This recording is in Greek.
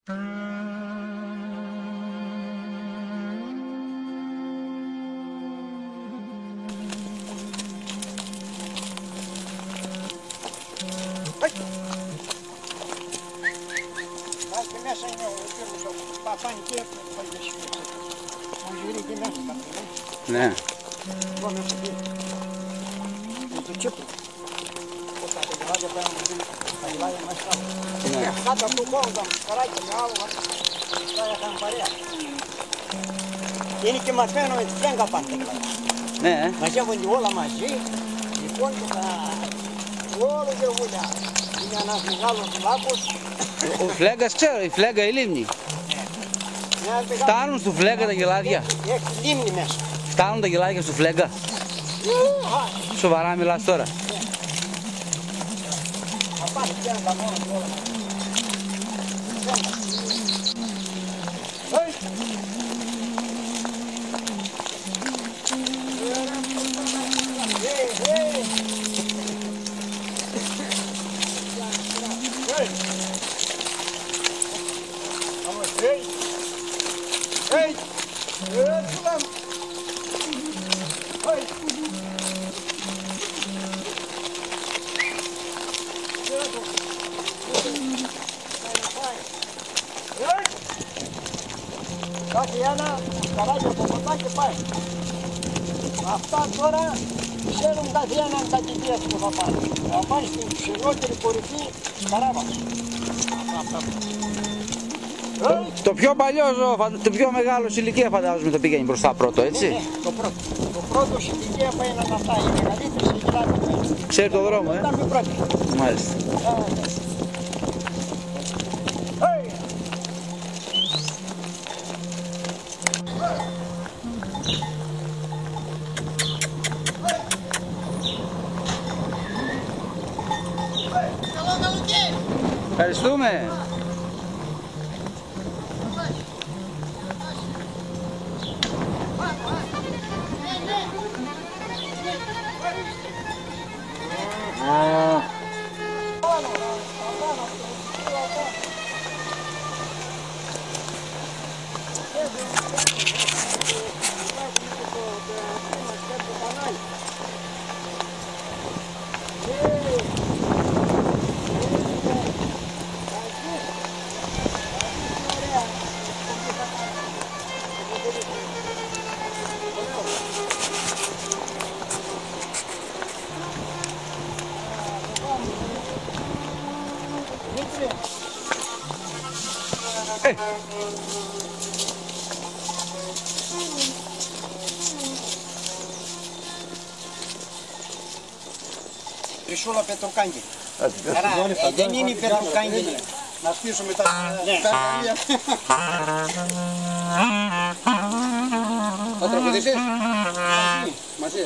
Και μέσα είναι ο κύριος ο παπάνι και ο γυρί και μέσα θα πει. Ναι. Πάμε στο γύρι. Με το τσίπλο. Όταν τα γελάδια πέρα μου δίνει τα γελάδια μέσα. Και κάτω από το κόμμα τα καράκια με άλογα. Αυτά έκαναν παρέα. Είναι και μαθαίνω με τη φλέγγα πάντα τα γελάδια. Ναι. Μαζεύονται όλα μαζί. Λοιπόν και τα... όλο και βουλιά. Είναι ένας μεγάλος λάκκος. Ο Φλέγκας ξέρω, η Φλέγγα η λίμνη. Φτάνουν στο Φλέγγα τα γελάδια. Έχει λίμνη μέσα. Φτάνουν τα γελάδια στο Φλέγγα. Σοβαρά μιλάς τώρα. Θα πάνε πια τα μόνα του όλα. Κάτι ένα, καράγια από κοντά και πάει. Αυτά τώρα ξέρουν κάτι έναν τα κηδείας που θα πάει. Θα πάει στην ψηλότερη κορυφή της Καράβας. Το πιο παλιό ζώο, το πιο μεγάλο σε ηλικία φαντάζομαι το πηγαίνει μπροστά πρώτο, έτσι. Ναι, το πρώτο. Το πρώτο σε ηλικία πάει να τα φτάει. Η μεγαλύτερη σε ηλικία. Ξέρει το δρόμο, Ήταν η πρώτη. Μάλιστα. Ευχαριστούμε. Τρισούλα Πετροκάγγελη. Δεν είναι η Πετροκάγγελη. Να στήσουμε τα Ναι. Θα τραγουδήσεις? Μαζί.